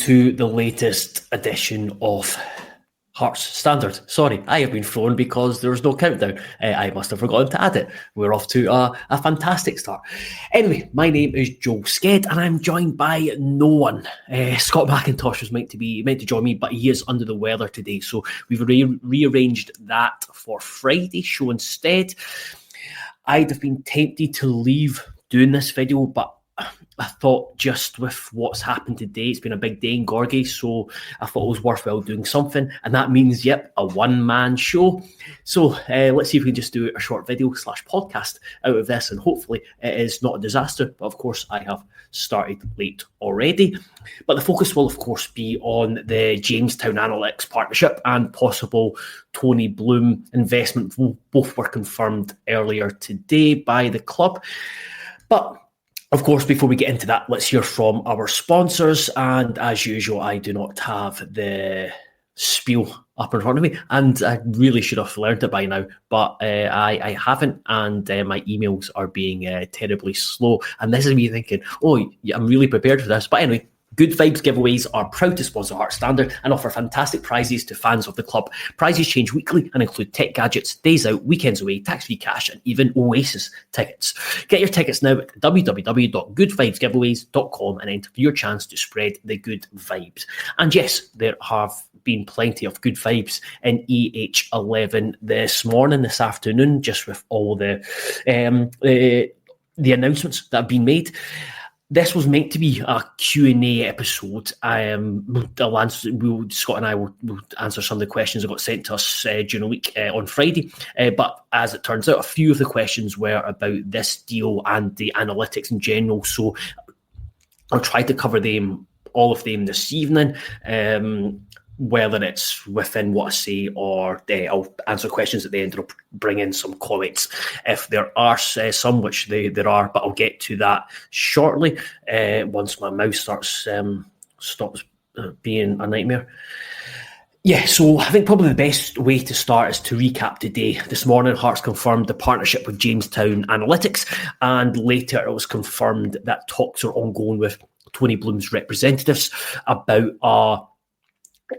to the latest edition of Hearts Standard. Sorry, I have been thrown because there was no countdown. I must have forgotten to add it. We're off to a fantastic start. Anyway, my name is Joe Sked, and I'm joined by no one. Scott McIntosh was meant to join me, but he is under the weather today, so we've rearranged that for Friday's show instead. I'd have been tempted to leave doing this video, but I thought just with what's happened today, it's been a big day in Gorgie, so I thought it was worthwhile doing something, and that means, a one-man show. So let's see if we can just do a short video / podcast out of this, and hopefully it is not a disaster, but of course I have started late already. But the focus will of course be on the Jamestown Analytics partnership and possible Tony Bloom investment. Both were confirmed earlier today by the club. But of course, before we get into that, let's hear from our sponsors. And as usual, I do not have the spiel up in front of me, and I really should have learned it by now, but I haven't, and my emails are being terribly slow. And this is me thinking, I'm really prepared for this. But anyway, Good Vibes Giveaways are proud to sponsor Hearts Standard and offer fantastic prizes to fans of the club. Prizes change weekly and include tech gadgets, days out, weekends away, tax-free cash, and even OASIS tickets. Get your tickets now at www.goodvibesgiveaways.com and enter for your chance to spread the good vibes. And yes, there have been plenty of good vibes in EH11 this afternoon, just with all the announcements that have been made. This was meant to be a Q&A episode. Scott and I will answer some of the questions that got sent to us during the week on Friday. But as it turns out, a few of the questions were about this deal and the analytics in general. So I'll try to cover all of them this evening. Whether it's within what I say or I'll answer questions at the end and I'll bring in some comments if there are some, which there are, but I'll get to that shortly once my mouse stops being a nightmare. Yeah, so I think probably the best way to start is to recap today. This morning, Hearts confirmed the partnership with Jamestown Analytics, and later it was confirmed that talks are ongoing with Tony Bloom's representatives about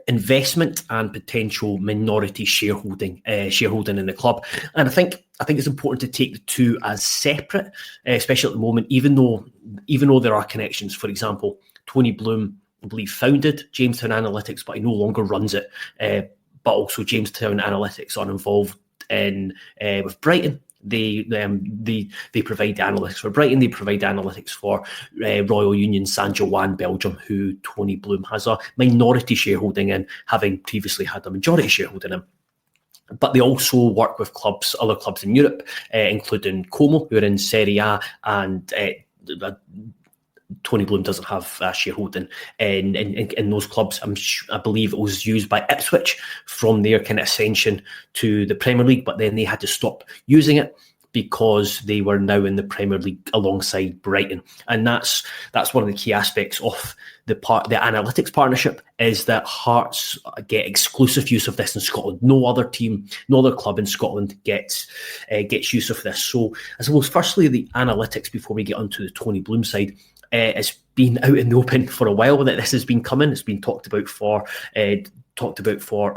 investment and potential minority shareholding in the club. And I think it's important to take the two as separate, especially at the moment, even though there are connections. For example, Tony Bloom, I believe, founded Jamestown Analytics, but he no longer runs it. But also Jamestown Analytics are involved with Brighton. They provide analytics for Brighton. They provide analytics for Royal Union Saint-Joan, Belgium, who Tony Bloom has a minority shareholding in, having previously had a majority shareholding in. But they also work with other clubs in Europe, including Como, who are in Serie A, and Tony Bloom doesn't have a shareholding in those clubs. I believe it was used by Ipswich from their kind of ascension to the Premier League, but then they had to stop using it because they were now in the Premier League alongside Brighton. And that's one of the key aspects of the analytics partnership, is that Hearts get exclusive use of this in Scotland. No other team, no other club in Scotland gets use of this. So I suppose firstly the analytics, before we get onto the Tony Bloom side. It's been out in the open for a while that this has been coming. It's been talked about for a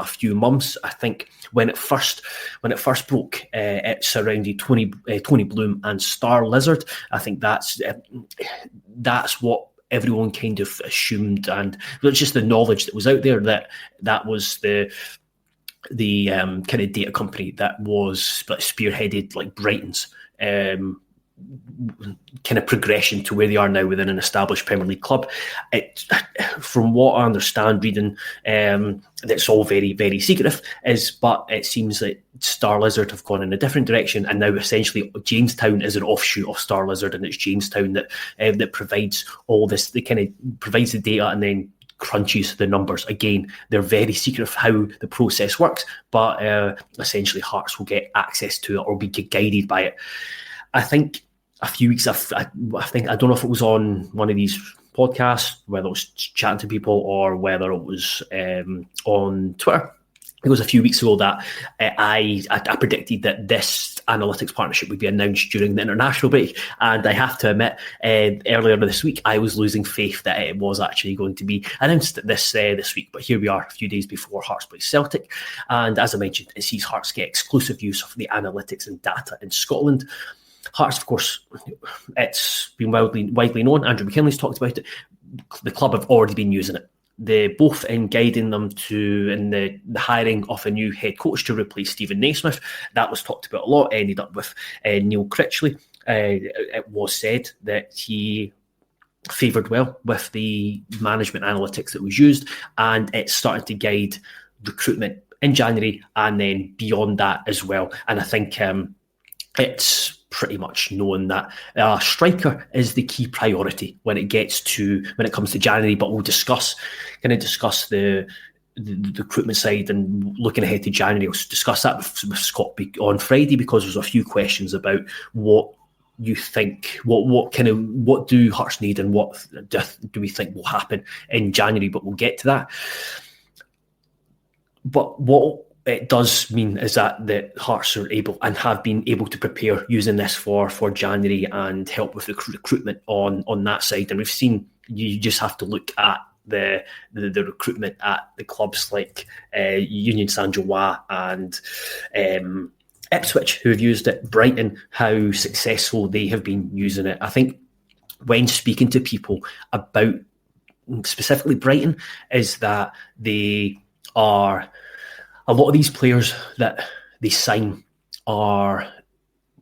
few months. I think when it first broke, it surrounded Tony Bloom and Star Lizard. I think that's what everyone kind of assumed, and it's just the knowledge that was out there that was the kind of data company that was spearheaded like Brighton's kind of progression to where they are now within an established Premier League club. From what I understand, reading, it's all very, very secretive, but it seems that Star Lizard have gone in a different direction, and now essentially Jamestown is an offshoot of Star Lizard, and it's Jamestown that provides all this. They kind of provides the data and then crunches the numbers. Again, they're very secret of how the process works, but essentially Hearts will get access to it or be guided by it. I think a few weeks, I don't know if it was on one of these podcasts, whether it was chatting to people or whether it was on Twitter. It was a few weeks ago that I predicted that this Analytics partnership would be announced during the international break. And I have to admit, earlier this week, I was losing faith that it was actually going to be announced this week. But here we are, a few days before Hearts play Celtic. And as I mentioned, it sees Hearts get exclusive use of the analytics and data in Scotland. Hearts, of course, it's been widely known. Andrew McKinley's talked about it. The club have already been using it. They both in guiding them in the hiring of a new head coach to replace Stephen Naismith. That was talked about a lot. Ended up with Neil Critchley. It was said that he favoured well with the management analytics that was used, and it started to guide recruitment in January and then beyond that as well. And I think it's pretty much known that striker is the key priority when it comes to January. But we'll discuss the recruitment side and looking ahead to January. We'll discuss that with Scott on Friday, because there's a few questions about what you think, what do Hearts need and what do we think will happen in January. But we'll get to that. But what it does mean is that the Hearts are able and have been able to prepare using this for January and help with the recruitment on that side. And we've seen, you just have to look at the recruitment at the clubs like Union Saint-Gilloise and Ipswich, who have used it, Brighton, how successful they have been using it. I think when speaking to people about specifically Brighton, is that they are, a lot of these players that they sign are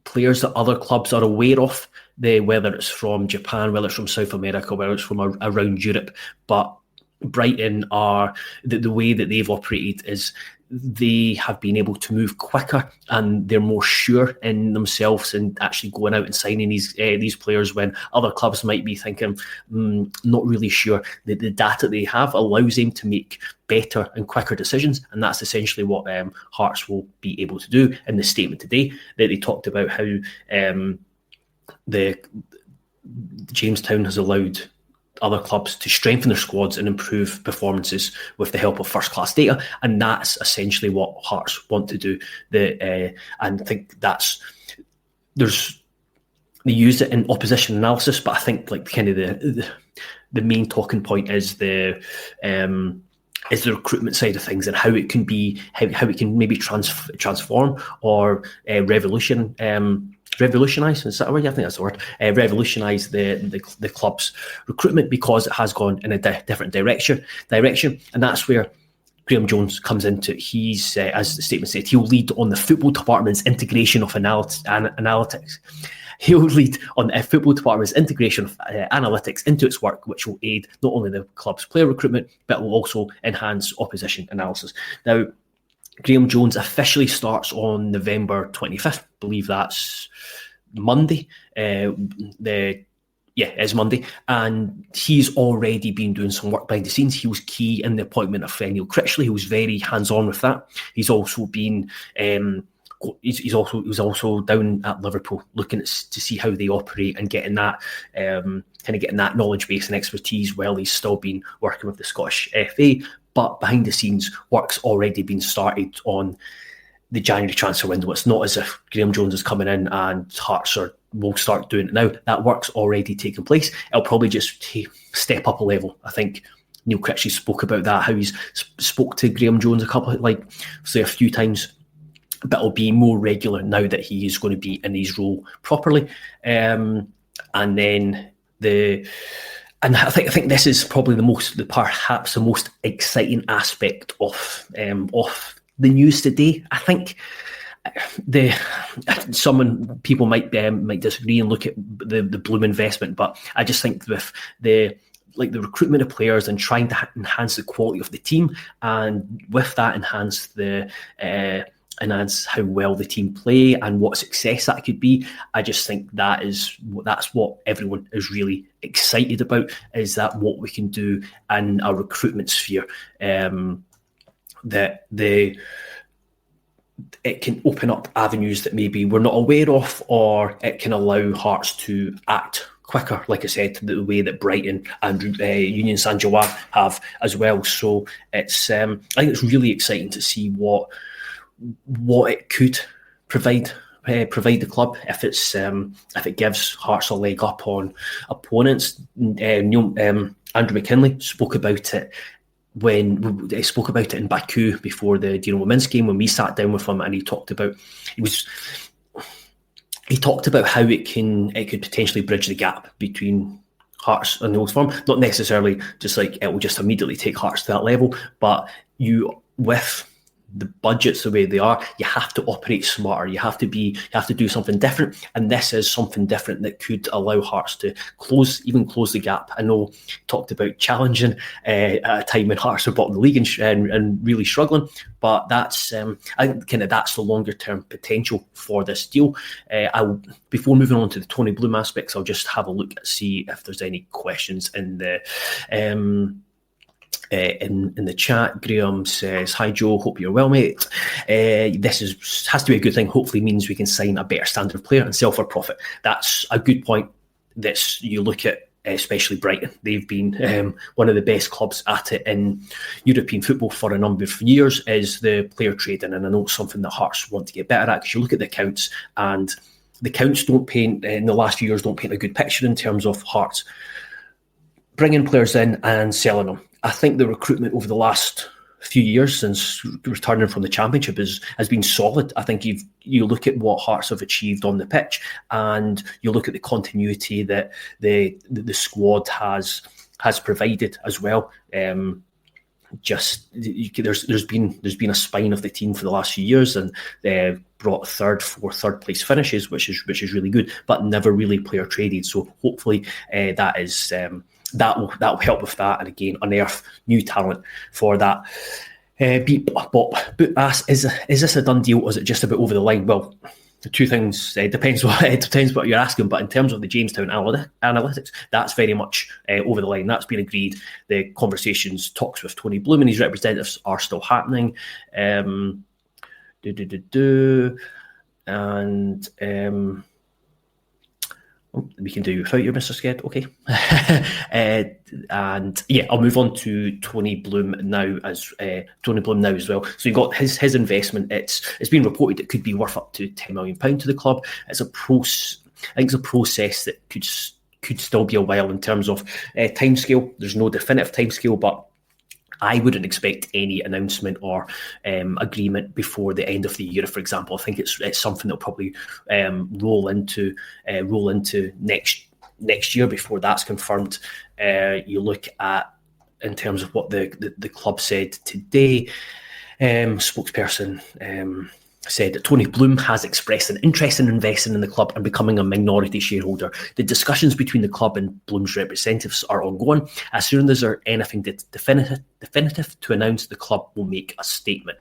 players that other clubs are aware of, whether it's from Japan, whether it's from South America, whether it's from around Europe. But Brighton are, the way that they've operated is they have been able to move quicker, and they're more sure in themselves and actually going out and signing these players when other clubs might be thinking, not really sure. The data they have allows them to make better and quicker decisions, and that's essentially what Hearts will be able to do. In the statement today, that they talked about how the Jamestown has allowed other clubs to strengthen their squads and improve performances with the help of first-class data, and that's essentially what Hearts want to do. And I think they use it in opposition analysis, but I think like kind of the main talking point is the recruitment side of things and how it can be, how it can maybe transform or revolutionise, is that a word? I think that's the word. Revolutionise the club's recruitment, because it has gone in a different direction, and that's where Graham Jones comes into. He's, as the statement said, he'll lead on the football department's integration of analytics. He'll lead on the football department's integration of analytics into its work, which will aid not only the club's player recruitment, but will also enhance opposition analysis. Now, Graham Jones officially starts on November 25th. I believe that's Monday. It's Monday. And he's already been doing some work behind the scenes. He was key in the appointment of Neil Critchley, who was very hands-on with that. He's also been... He was also down at Liverpool looking to see how they operate and getting that getting that knowledge base and expertise while he's still been working with the Scottish FA. But behind the scenes, work's already been started on the January transfer window. It's not as if Graham Jones is coming in and Hearts will start doing it now. That work's already taken place. It'll probably just step up a level. I think Neil Critchley spoke about that, how he's spoke to Graham Jones a few times, but it'll be more regular now that he is going to be in his role properly. And then and I think this is probably perhaps the most exciting aspect of the news today. I think people might disagree and look at the Bloom investment, but I just think with the recruitment of players and trying to enhance the quality of the team, and with that enhance how well the team play and what success that could be. I just think that's what everyone is really excited about, is that what we can do in a recruitment sphere, that it can open up avenues that maybe we're not aware of, or it can allow Hearts to act quicker, like I said, the way that Brighton and Union Saint-Gilloise have as well. So it's I think it's really exciting to see what it could provide provide the club if it gives Hearts a leg up on opponents. Andrew McKinley spoke about it when he spoke about it in Baku before the Dinamo Minsk game, when we sat down with him, and he talked about how it could potentially bridge the gap between Hearts and the Old Firm. Not necessarily just like it will just immediately take Hearts to that level, but with the budgets the way they are, you have to operate smarter. You have to do something different, and this is something different that could allow Hearts to close the gap. I know talked about challenging at a time when Hearts are bottom of the league and really struggling, but that's I think that's the longer term potential for this deal. Before moving on to the Tony Bloom aspects, I'll just have a look and see if there's any questions in the. In the chat. Graham says, "Hi Joe, hope you're well, mate. This has to be a good thing. Hopefully means we can sign a better standard of player and sell for profit." That's a good point. That you look at, especially Brighton. They've been one of the best clubs at it in European football for a number of years, is the player trading, and I know it's something that Hearts want to get better at, because you look at the accounts, and the accounts don't paint in the last few years don't paint a good picture in terms of Hearts bringing players in and selling them. I think the recruitment over the last few years since returning from the Championship has been solid. I think you look at what Hearts have achieved on the pitch, and you look at the continuity that the squad has provided as well. There's been a spine of the team for the last few years, and they brought third place finishes, which is really good, but never really player traded. So hopefully that will help with that, and again unearth new talent for that. Beep Bop asks, is this a done deal, or is it just about over the line? Well, the two things depends what you're asking, but in terms of the Jamestown Analytics, that's very much over the line. That's been agreed. The talks with Tony Bloom and his representatives are still happening. We can do without you, Mr. Sked. Okay. And yeah, I'll move on to Tony Bloom now as well. So you got his investment. It's been reported it could be worth up to £10 million to the club. I think it's a process that could still be a while in terms of timescale. There's no definitive timescale, but I wouldn't expect any announcement or agreement before the end of the year, for example. I think it's something that'll probably roll into next year before that's confirmed. You look at, in terms of what the club said today, spokesperson said that Tony Bloom has expressed an interest in investing in the club and becoming a minority shareholder. The discussions between the club and Bloom's representatives are ongoing. As soon as there's anything definitive to announce, the club will make a statement.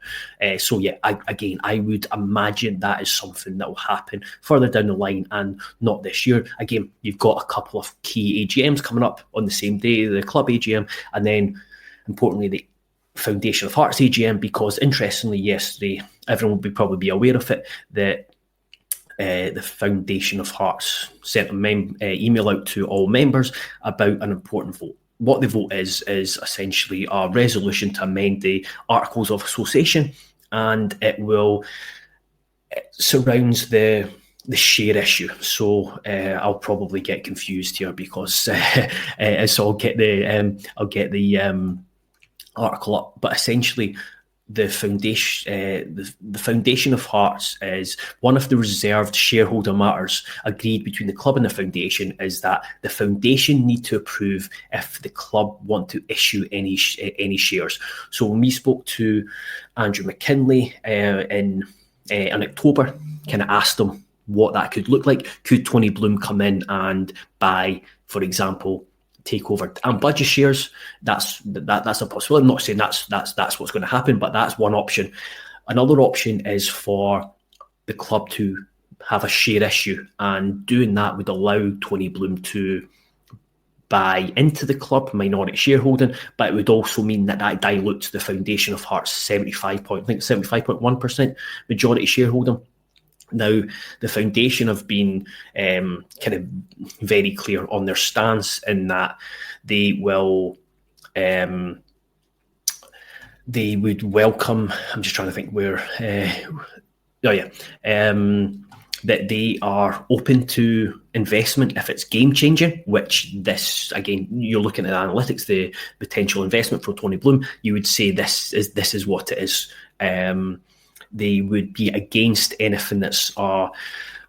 So yeah, I would imagine that is something that will happen further down the line and not this year. Again, you've got a couple of key AGMs coming up on the same day, the club AGM, and then importantly the Foundation of Hearts AGM, because interestingly yesterday, everyone will probably be aware of it, that the Foundation of Hearts sent an email out to all members about an important vote. What the vote is essentially a resolution to amend the Articles of Association, and it surrounds the share issue. So I'll probably get confused here because so I'll get the article up, but essentially the Foundation of Hearts is one of the reserved shareholder matters agreed between the club and the foundation, is that the foundation need to approve if the club want to issue any shares. So when we spoke to Andrew McKinley in October, kind of asked him what that could look like. Could Tony Bloom come in and buy, for example, take over and budget shares? That's a possibility. I'm not saying that's what's going to happen, but that's one option. Another option is for the club to have a share issue, and doing that would allow Tony Bloom to buy into the club, minority shareholding, but it would also mean that dilutes the Foundation of Hearts 75.1% majority shareholding. Now, the foundation have been kind of very clear on their stance in that they would welcome. I'm just trying to think where. that they are open to investment if it's game changing, which this, again, you're looking at analytics, the potential investment for Tony Bloom, you would say this is what it is. They would be against anything that's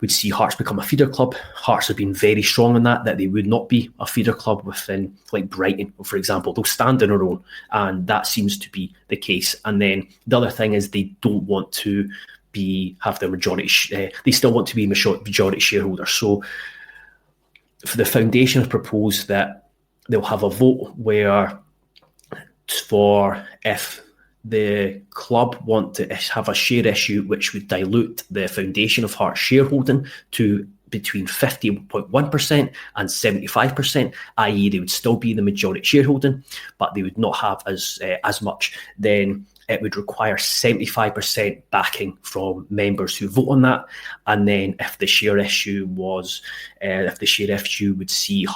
would see Hearts become a feeder club. Hearts have been very strong on that they would not be a feeder club within, like Brighton, for example. They'll stand on their own, and that seems to be the case. And then the other thing is they don't want to have their majority. They still want to be majority shareholders. So for the foundation have proposed that they'll have a vote where if the club want to have a share issue which would dilute the foundation of Hearts shareholding to between 50.1% and 75%, i.e. they would still be the majority shareholding, but they would not have as much, then it would require 75% backing from members who vote on that. And then if the share issue would see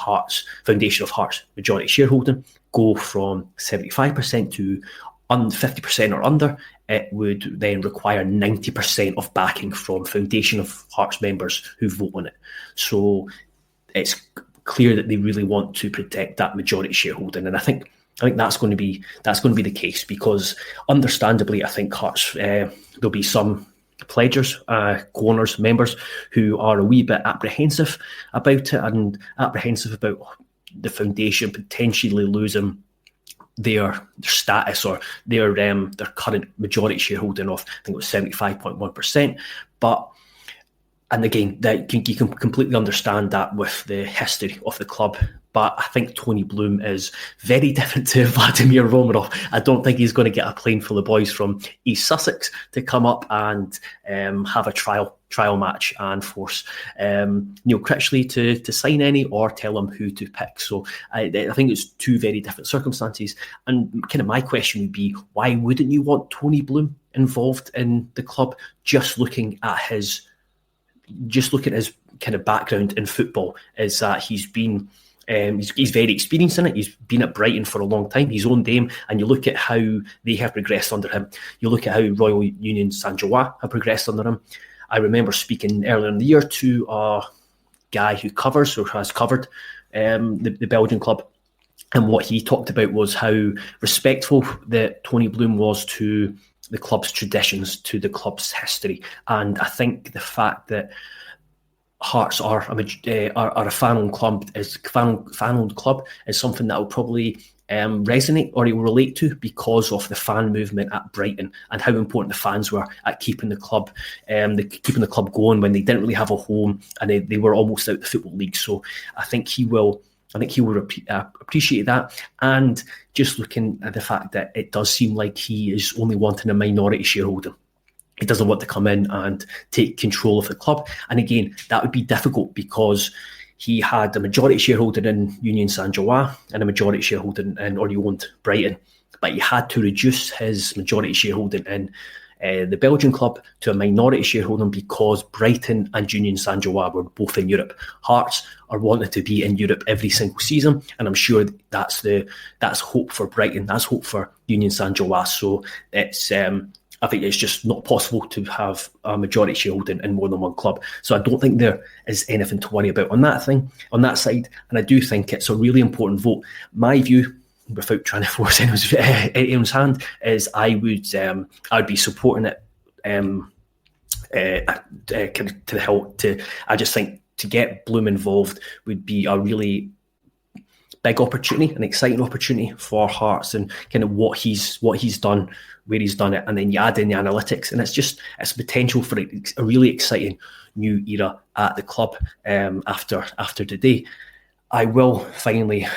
foundation of Hearts majority shareholding go from 75% to 50% or under, it would then require 90% of backing from foundation of Hearts members who vote on it. So it's clear that they really want to protect that majority shareholding, and I think that's going to be the case, because understandably, I think Hearts there'll be some pledgers, co-owners, members who are a wee bit apprehensive about it, and apprehensive about the foundation potentially losing their status or their current majority shareholding of, I think it was 75.1%. And again, you can completely understand that with the history of the club. But I think Tony Bloom is very different to Vladimir Romanov. I don't think he's going to get a plane full of boys from East Sussex to come up and have a trial match and force Neil Critchley to sign any or tell him who to pick. So I think it's two very different circumstances. And kind of my question would be, why wouldn't you want Tony Bloom involved in the club? Just looking at his kind of background in football, is that he's been he's very experienced in it. He's been at Brighton for a long time. He's owned them, and you look at how they have progressed under him. You look at how Royal Union Saint-Gilloise have progressed under him. I remember speaking earlier in the year to a guy who has covered the Belgian club, and what he talked about was how respectful that Tony Bloom was to the club's traditions, to the club's history. And I think the fact that Hearts are a fan-owned club is something that will probably resonate or he will relate to, because of the fan movement at Brighton and how important the fans were at keeping the club going when they didn't really have a home and they were almost out of the Football League. So I think he will appreciate that. And just looking at the fact that it does seem like he is only wanting a minority shareholder. He doesn't want to come in and take control of the club. And again, that would be difficult because he had a majority shareholder in Union Saint-Gilloise and a majority shareholder or he owned Brighton. But he had to reduce his majority shareholding in the Belgian club to a minority shareholding because Brighton and Union Saint-Gilloise were both in Europe. Hearts are wanting to be in Europe every single season, and I'm sure that's hope for Brighton. That's hope for Union Saint-Gilloise. So I think it's just not possible to have a majority shareholding in more than one club. So I don't think there is anything to worry about on that side. And I do think it's a really important vote. My view, without trying to force anyone's hand, is I would be supporting it to the hilt. I just think to get Bloom involved would be a really big opportunity, an exciting opportunity for Hearts and kind of what he's done, where he's done it, and then you add in the analytics, and it's potential for a really exciting new era at the club after today. I will finally,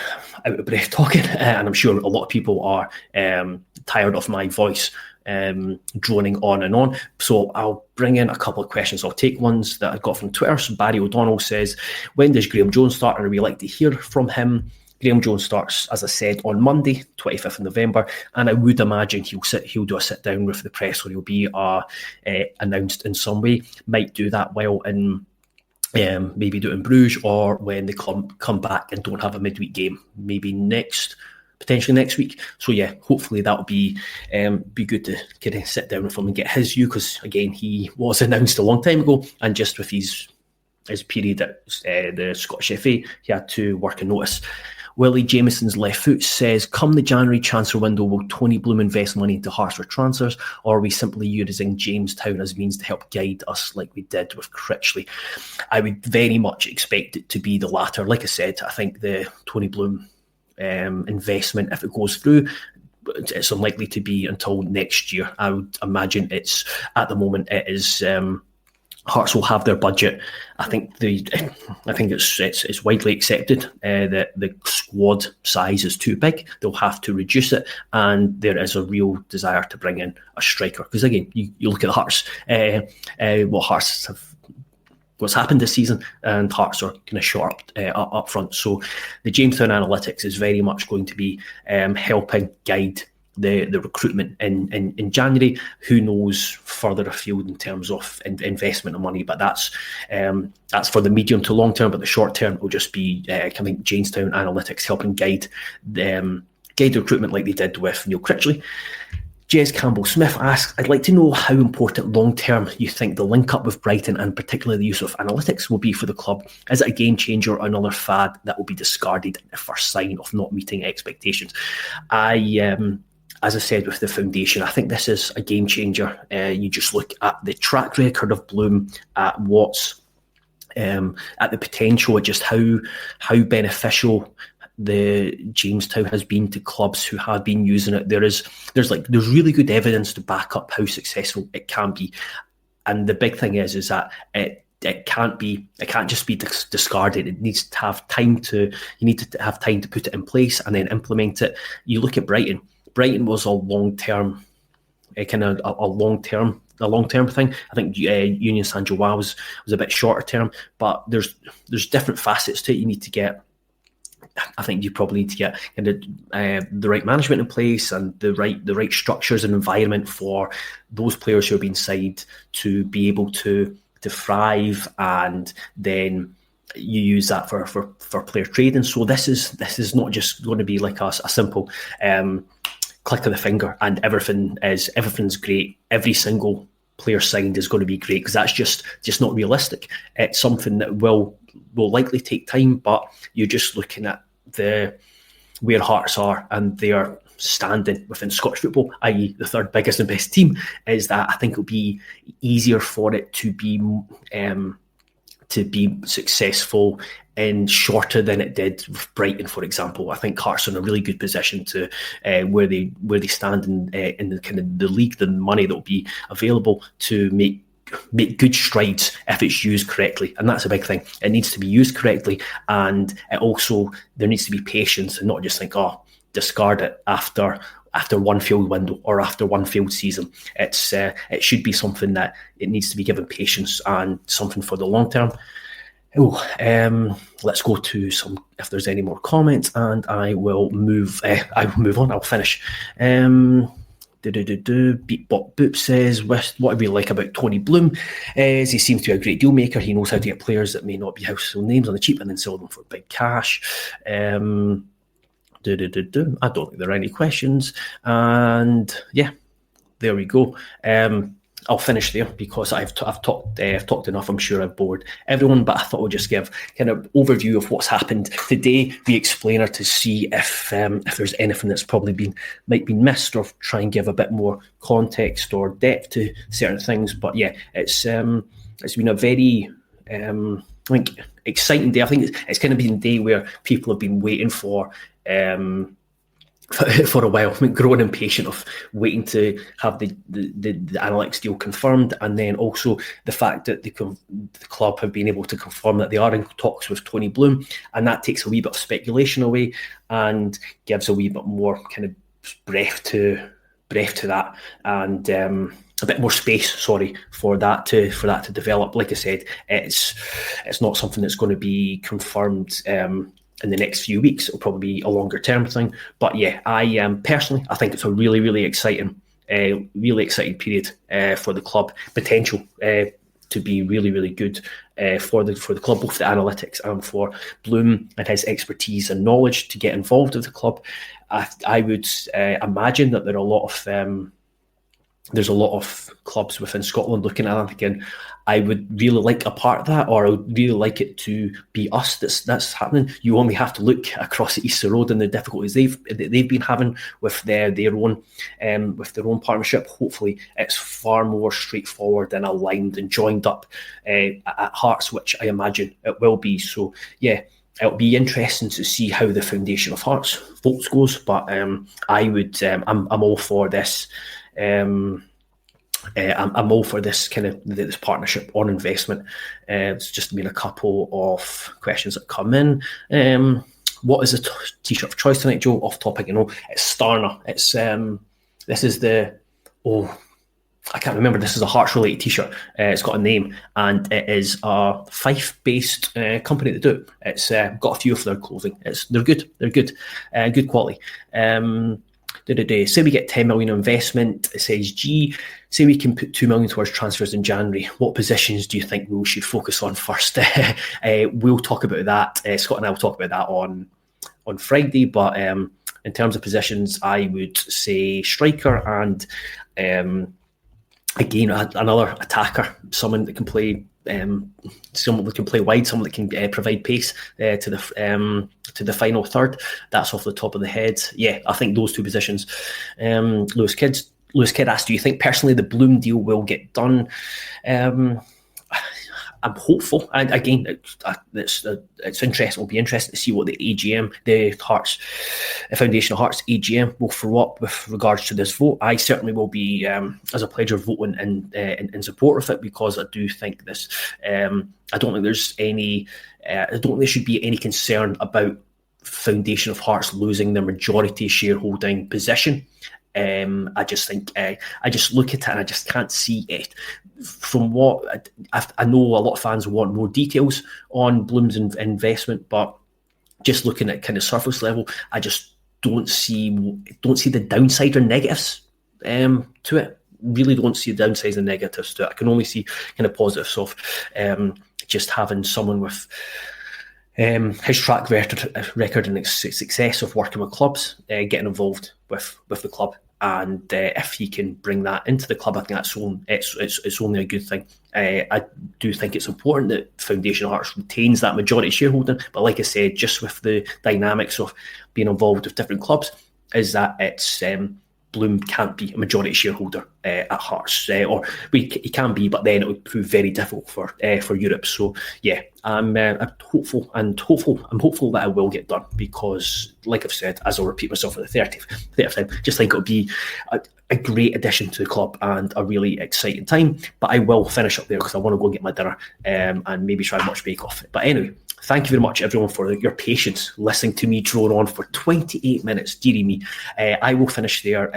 out of breath talking, and I'm sure a lot of people are tired of my voice droning on and on. So I'll bring in a couple of questions. I'll take ones that I got from Twitter. So Barry O'Donnell says, when does Graham Jones start? And we like to hear from him. Graham Jones starts, as I said, on Monday, 25th of November, and I would imagine he'll do a sit down with the press, or he'll be announced in some way. Might do that while in maybe do it in Bruges, or when they come back and don't have a midweek game, maybe next potentially next week. So yeah, hopefully that'll be good to kind of sit down with him and get his view, because again, he was announced a long time ago, and just with his period at the Scottish FA, he had to work a notice. Willie Jameson's left foot says, come the January transfer window, will Tony Bloom invest money into Hearts for transfers, or are we simply using Jamestown as means to help guide us like we did with Critchley? I would very much expect it to be the latter. Like I said, I think the Tony Bloom investment, if it goes through, it's unlikely to be until next year. I would imagine it's, at the moment, it is... Hearts will have their budget. I think it's widely accepted that the squad size is too big. They'll have to reduce it, and there is a real desire to bring in a striker. Because again, you look at Hearts, what's happened this season, and Hearts are kind of short up front. So the Jamestown Analytics is very much going to be helping guide the recruitment in January. Who knows further afield in terms of investment of money, but that's for the medium to long term. But the short term will just be coming Jamestown Analytics helping guide the recruitment like they did with Neil Critchley. Jez Campbell-Smith asks, I'd like to know how important long-term you think the link-up with Brighton, and particularly the use of analytics, will be for the club. Is it a game-changer or another fad that will be discarded at the first sign of not meeting expectations? As I said with the foundation, I think this is a game changer. You just look at the track record of Bloom, at what's at the potential, at just how beneficial the Jamestown has been to clubs who have been using it. There's really good evidence to back up how successful it can be, and the big thing is that it can't just be discarded. It needs to have time to put it in place and then implement it. You look at Brighton. Brighton was a long-term thing. I think Union Saint-Gilloise was a bit shorter term, but there's different facets to it. You need to get, I think you probably need to get the right management in place and the right structures and environment for those players who are being signed to be able to thrive, and then you use that for player trading. So this is not just going to be like a simple click of the finger and everything's great. Every single player signed is going to be great, because that's just not realistic. It's something that will likely take time, but you're just looking at where Hearts are and they are standing within Scottish football, i.e. the third biggest and best team, is that I think it'll be easier for it to be successful in shorter than it did with Brighton, for example. I think Hearts are in a really good position to where they stand in the kind of the league, the money that will be available to make good strides if it's used correctly, and that's a big thing. It needs to be used correctly, and there needs to be patience and not just think, discard it after one failed window or after one failed season. It should be something that it needs to be given patience and something for the long term. Let's go to if there's any more comments, and I will move on. I'll finish. Beatbot Boop says, what I really like about Tony Bloom is he seems to be a great deal maker. He knows how to get players that may not be household names on the cheap and then sell them for big cash. I don't think there are any questions, and yeah, there we go. I'll finish there because I've talked enough. I'm sure I've bored everyone, but I thought we'll just give kind of overview of what's happened today, the explainer, to see if there's anything that's might be missed, or try and give a bit more context or depth to certain things. But yeah, it's been a very I think exciting day. I think it's kind of been a day where people have been waiting for a while. I mean, growing impatient of waiting to have the analytics deal confirmed, and then also the fact that the club have been able to confirm that they are in talks with Tony Bloom, and that takes a wee bit of speculation away and gives a wee bit more kind of breath to that, and a bit more space, for that to develop. Like I said, it's not something that's going to be confirmed in the next few weeks. It'll probably be a longer term thing. But yeah, I personally, I think it's a really, really exciting period for the club. Potential to be really, really good for the club, both the analytics and for Bloom and his expertise and knowledge to get involved with the club. I would imagine that there are there's a lot of clubs within Scotland looking at that thinking, I would really like a part of that, or I would really like it to be us that's happening. You only have to look across the Easter Road and the difficulties they've been having with their own partnership. Hopefully, it's far more straightforward and aligned and joined up at Hearts, which I imagine it will be. So yeah, it'll be interesting to see how the foundation of Hearts votes goes. But I'm all for this. I'm all for this kind of this partnership on investment. It's just been a couple of questions that come in. What is the t-shirt of choice tonight, Joe? Off topic, it's Starner. It's this is the I can't remember. This is a Hearts related t-shirt. It's got a name, and it is a Fife-based company that do it. It's got a few of their clothing. They're good. They're good. Good quality. Say we get 10 million investment. It says, say we can put 2 million towards transfers in January. What positions do you think we should focus on first? We'll talk about that. Scott and I will talk about that on Friday. But in terms of positions, I would say striker and again another attacker, someone that can play. Someone that can play wide, someone that can provide pace to the final third. That's off the top of the head. Yeah, I think those two positions. Lewis Kidd asked, do you think personally the Bloom deal will get done? I'm hopeful. And again, it's interesting. It'll be interesting to see what the AGM, the Foundation of Hearts AGM, will throw up with regards to this vote. I certainly will be, as a pledge of voting in support of it, because I do think this. I don't think there's any. I don't think there should be any concern about Foundation of Hearts losing their majority shareholding position. I just think I just look at it and I just can't see it. From what I know, a lot of fans want more details on Bloom's investment, but just looking at kind of surface level, I just don't see the downside or negatives to it. Really don't see the downsides and negatives to it. I can only see kind of positives of just having someone with his track record and success of working with clubs, getting involved with the club, and if he can bring that into the club, I think it's only a good thing. I do think it's important that Foundation of Hearts retains that majority shareholding, but like I said, just with the dynamics of being involved with different clubs, is that it's Bloom can't be a majority shareholder at Hearts, or he can be, but then it would prove very difficult for Europe. So yeah, I'm hopeful that it will get done, because, like I've said, as I'll repeat myself for the 30th time, just think it'll be a great addition to the club and a really exciting time. But I will finish up there because I want to go and get my dinner and maybe try and watch Bake Off. But anyway, thank you very much, everyone, for your patience listening to me drone on for 28 minutes. Dearie me. I will finish there.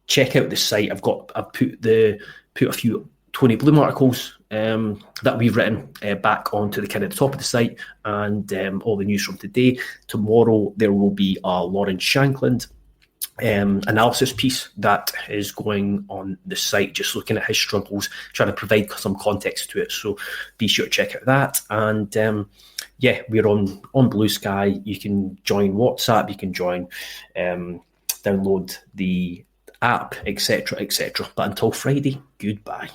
Check out the site. I've put a few Tony Bloom articles that we've written back onto the kind of the top of the site, and all the news from today. Tomorrow there will be a Lawrence Shankland analysis piece that is going on the site, just looking at his struggles, trying to provide some context to it. So be sure to check out that. And yeah, we're on Blue Sky. You can join WhatsApp, you can join download the app, etc. But until Friday, goodbye.